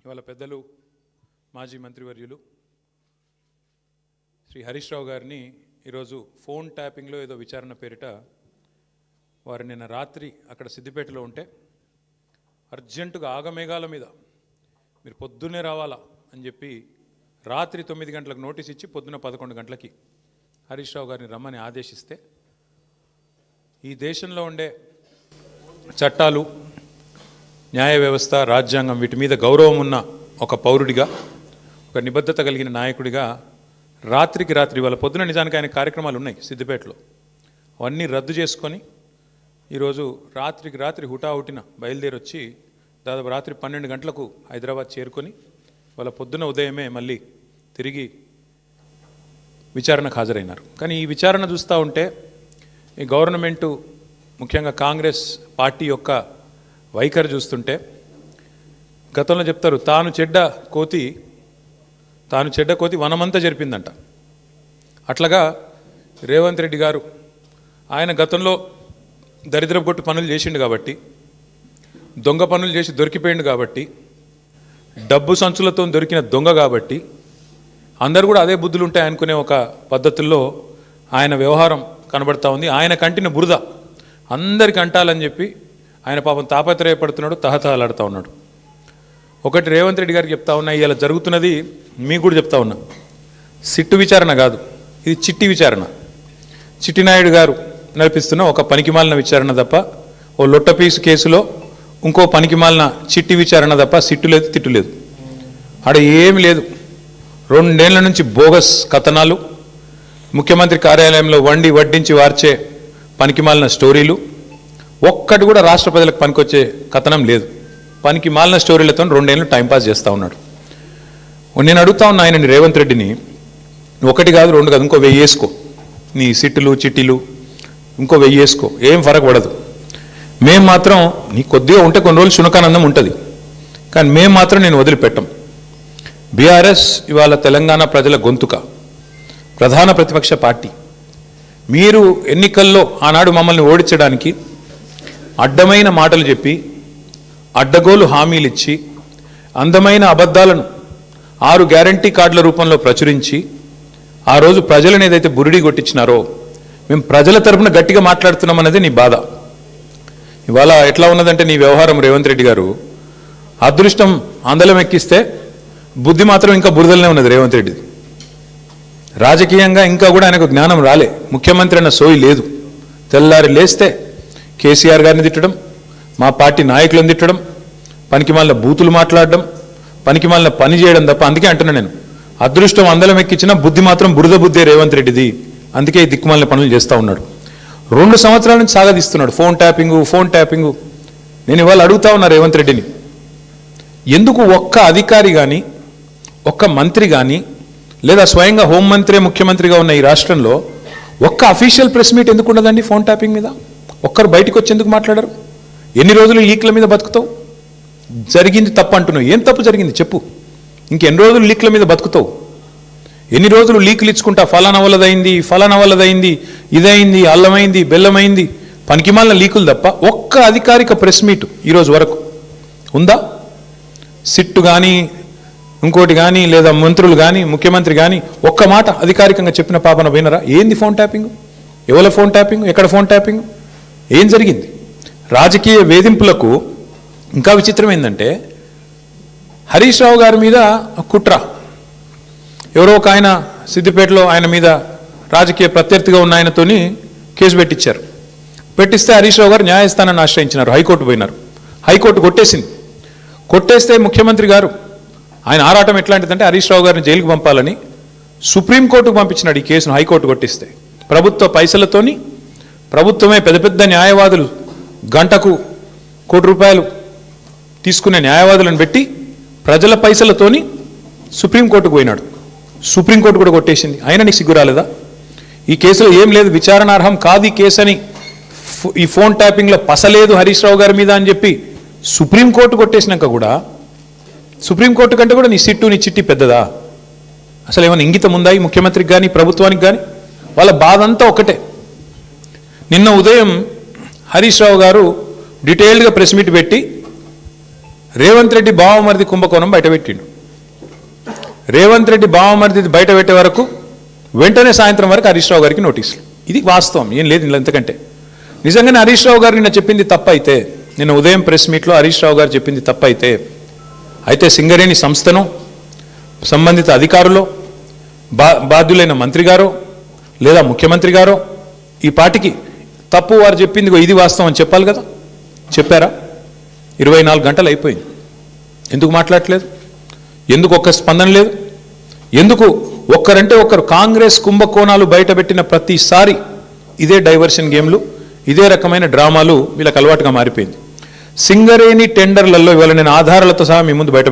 ఇవాళ పెద్దలు మాజీ మంత్రివర్యులు శ్రీ హరీష్ రావు గారిని ఈరోజు ఫోన్ ట్యాపింగ్లో ఏదో విచారణ పేరిట వారు నిన్న రాత్రి అక్కడ సిద్దిపేటలో ఉంటే అర్జెంటుగా ఆగమేఘాల మీద మీరు పొద్దున్నే రావాలా అని చెప్పి రాత్రి 9 గంటలకు నోటీస్ ఇచ్చి పొద్దున 11 గంటలకి హరీష్ రావు గారిని రమ్మని ఆదేశిస్తే ఈ దేశంలో ఉండే చట్టాలు, న్యాయ వ్యవస్థ, రాజ్యాంగం వీటి మీద గౌరవం ఉన్న ఒక పౌరుడిగా, ఒక నిబద్ధత కలిగిన నాయకుడిగా రాత్రికి రాత్రి వాళ్ళ పొద్దున నిజానికి ఆయన కార్యక్రమాలు ఉన్నాయి సిద్దిపేటలో, అవన్నీ రద్దు చేసుకొని ఈరోజు రాత్రికి రాత్రి హుటాహుటిన బయలుదేరి వచ్చి దాదాపు రాత్రి 12 గంటలకు హైదరాబాద్ చేరుకొని వాళ్ళ పొద్దున ఉదయమే మళ్ళీ తిరిగి విచారణకు హాజరైనారు. కానీ ఈ విచారణ చూస్తూ ఉంటే ఈ గవర్నమెంటు, ముఖ్యంగా కాంగ్రెస్ పార్టీ యొక్క వైఖరి చూస్తుంటే గతంలో చెప్తారు తాను చెడ్డ కోతి వనమంతా జరిపిందంట. అట్లాగా రేవంత్ రెడ్డి గారు ఆయన గతంలో దరిద్రపు కొట్టు పనులు చేసిండు కాబట్టి, దొంగ పనులు చేసి దొరికిపోయిండు కాబట్టి, డబ్బు సంచులతో దొరికిన దొంగ కాబట్టి అందరూ కూడా అదే బుద్ధులు ఉంటాయి అనుకునే ఒక పద్ధతుల్లో ఆయన వ్యవహారం కనబడతా ఉంది. ఆయన కంటిన బురద అందరికి అంటాలని చెప్పి ఆయన పాపం తాపత్రయపడుతున్నాడు, తహతహలాడుతూ ఉన్నాడు. ఒకటి రేవంత్ రెడ్డి గారికి చెప్తా ఉన్నా, ఇలా జరుగుతున్నది మీకు కూడా చెప్తా ఉన్నా, సిట్టు విచారణ కాదు, ఇది చిట్టి విచారణ. చిట్టినాయుడు గారు నడిపిస్తున్న ఒక పనికిమాలిన విచారణ తప్ప, ఓ లొట్టపీసు కేసులో ఇంకో పనికిమాలిన చిట్టి విచారణ తప్ప సిట్టు లేదు, తిట్టు లేదు. ఆడ ఏమి లేదు. 2 ఏళ్ల నుంచి బోగస్ కథనాలు, ముఖ్యమంత్రి కార్యాలయంలో వడ్డించి వార్చే పనికిమాలిన స్టోరీలు, ఒక్కటి కూడా రాష్ట్ర ప్రజలకు పనికొచ్చే కథనం లేదు. పనికి మాలిన స్టోరీలతో 2 ఏళ్ళు టైంపాస్ చేస్తూ ఉన్నాడు. నేను అడుగుతా ఉన్నా ఆయనని, రేవంత్ రెడ్డిని, 1 కాదు 2 కాదు, ఇంకో 1000 వేసుకో, నీ సిట్టులు చిట్టీలు ఇంకో 1000 వేసుకో, ఏం ఫరక్ పడదు. మేము మాత్రం నీ కొద్దిగా ఉంటే కొన్ని రోజులు శునకానందం ఉంటుంది, కానీ మేము మాత్రం నేను వదిలిపెట్టం. బీఆర్ఎస్ ఇవాళ తెలంగాణ ప్రజల గొంతుక, ప్రధాన ప్రతిపక్ష పార్టీ. మీరు ఎన్నికల్లో ఆనాడు మమ్మల్ని ఓడించడానికి అడ్డమైన మాటలు చెప్పి, అడ్డగోలు హామీలు ఇచ్చి, అందమైన అబద్ధాలను 6 గ్యారంటీ కార్డుల రూపంలో ప్రచురించి ఆ రోజు ప్రజలను ఏదైతే బురిడి కొట్టించినారో, మేము ప్రజల తరపున గట్టిగా మాట్లాడుతున్నాం అన్నది నీ బాధ. ఇవాళ ఎట్లా ఉన్నదంటే నీ వ్యవహారం రేవంత్ రెడ్డి గారు, అదృష్టం అందలం ఎక్కిస్తే బుద్ధి మాత్రం ఇంకా బురదలనే ఉన్నది రేవంత్ రెడ్డి. రాజకీయంగా ఇంకా కూడా ఆయనకు జ్ఞానం రాలే, ముఖ్యమంత్రి అన్న సోయి లేదు. తెల్లారి లేస్తే కేసీఆర్ గారిని తిట్టడం, మా పార్టీ నాయకులను తిట్టడం, పనికిమాలిన బూతులు మాట్లాడడం, పనికిమాలిన పని చేయడం తప్ప. అందుకే అంటున్నా నేను, అదృష్టం అందలం ఎక్కించిన బుద్ధి మాత్రం బురద బుద్ధే రేవంత్ రెడ్డిది. అందుకే ఈ దిక్కుమాలిన పనులు చేస్తూ ఉన్నాడు. 2 సంవత్సరాల నుంచి సాగదీస్తున్నాడు ఫోన్ ట్యాపింగు. నేను ఇవాళ అడుగుతా ఉన్నా రేవంత్ రెడ్డిని, ఎందుకు ఒక్క అధికారి కానీ, ఒక్క మంత్రి కానీ, లేదా స్వయంగా హోంమంత్రి ముఖ్యమంత్రిగా ఉన్న ఈ రాష్ట్రంలో ఒక్క అఫీషియల్ ప్రెస్ మీట్ ఎందుకు ఉండదండి ఫోన్ ట్యాపింగ్ మీద? ఒక్కరు బయటకు వచ్చి ఎందుకు మాట్లాడరు? ఎన్ని రోజులు లీక్ల మీద బతుకుతావు? జరిగింది తప్పు అంటున్నావు, ఏం తప్పు జరిగింది చెప్పు. ఇంకెన్ని రోజులు లీక్ల మీద బతుకుతావు? ఎన్ని రోజులు లీకులు ఇచ్చుకుంటా, ఫలానా వల్లదైంది, ఇదైంది, అల్లమైంది, బెల్లమైంది, పనికిమాలిన లీకులు తప్ప ఒక్క అధికారిక ప్రెస్ మీట్ ఈరోజు వరకు ఉందా? సిట్టు కానీ, ఇంకోటి కానీ, లేదా మంత్రులు కానీ, ముఖ్యమంత్రి కానీ ఒక్క మాట అధికారికంగా చెప్పిన పాపన పోయినరా? ఏంది ఫోన్ ట్యాపింగ్? ఎవరి ఫోన్ ట్యాపింగ్? ఎక్కడ ఫోన్ ట్యాపింగ్? ఏం జరిగింది? రాజకీయ వేధింపులకు ఇంకా విచిత్రం ఏంటంటే, హరీష్ రావు గారి మీద కుట్ర, ఎవరో ఒక ఆయన సిద్దిపేటలో ఆయన మీద రాజకీయ ప్రత్యర్థిగా ఉన్న ఆయనతోని కేసు పెట్టించారు. పెట్టిస్తే హరీష్ రావు గారు న్యాయస్థానాన్ని ఆశ్రయించినారు, హైకోర్టు పోయినారు. హైకోర్టు కొట్టేస్తే ముఖ్యమంత్రి గారు ఆయన ఆరాటం ఎట్లాంటిదంటే హరీష్ రావు గారిని జైలుకు పంపాలని సుప్రీంకోర్టుకు పంపించినాడు ఈ కేసును. హైకోర్టు కొట్టిస్తే ప్రభుత్వ పైసలతోని, ప్రభుత్వమే పెద్ద న్యాయవాదులు, గంటకు ₹1 కోటి తీసుకునే న్యాయవాదులను పెట్టి ప్రజల పైసలతోని సుప్రీంకోర్టుకు పోయినాడు. సుప్రీంకోర్టు కూడా కొట్టేసింది. అయినా నీకు సిగ్గు రాలేదా? ఈ కేసులో ఏం లేదు, విచారణార్హం కాదు ఈ కేసు అని, ఈ ఫోన్ ట్యాపింగ్లో పసలేదు హరీష్ రావు గారి మీద అని చెప్పి సుప్రీంకోర్టు కొట్టేసినాక కూడా, సుప్రీంకోర్టు కంటే కూడా నీ సిట్టు నీ చిట్టి పెద్దదా? అసలు ఏమైనా ఇంగితం ఉందా ఈ ముఖ్యమంత్రికి కానీ, ప్రభుత్వానికి కానీ? వాళ్ళ బాధ అంతా ఒకటే. నిన్న ఉదయం హరీష్ రావు గారు డీటెయిల్డ్గా ప్రెస్ మీట్ పెట్టి రేవంత్ రెడ్డి బావమరిది కుంభకోణం బయటపెట్టిండు. రేవంత్ రెడ్డి బావమరిది బయట పెట్టే వరకు వెంటనే సాయంత్రం వరకు హరీష్ రావు గారికి నోటీసులు. ఇది వాస్తవం, ఏం లేదు ఇలా. ఎంతకంటే నిజంగానే హరీష్ రావు గారు నిన్న చెప్పింది తప్పైతే, నిన్న ఉదయం ప్రెస్ మీట్లో హరీష్ రావు గారు చెప్పింది తప్పైతే, అయితే సింగరేణి సంస్థను సంబంధిత అధికారులు బాధ్యులైన మంత్రి గారో లేదా ముఖ్యమంత్రి గారో ఈ పాటికి తప్పు వారు చెప్పింది ఇది వాస్తవం అని చెప్పాలి కదా. చెప్పారా? 24 గంటలు అయిపోయింది. ఎందుకు మాట్లాడట్లేదు? ఎందుకు ఒక్క స్పందన లేదు? ఎందుకు ఒక్కరంటే ఒక్కరు కాంగ్రెస్ కుంభకోణాలు బయటపెట్టిన ప్రతిసారి ఇదే డైవర్షన్ గేమ్లు, ఇదే రకమైన డ్రామాలు వీళ్ళకి అలవాటుగా మారిపోయింది. సింగరేణి టెండర్లలో ఇవాళ నేను ఆధారాలతో సహా మీ ముందు బయట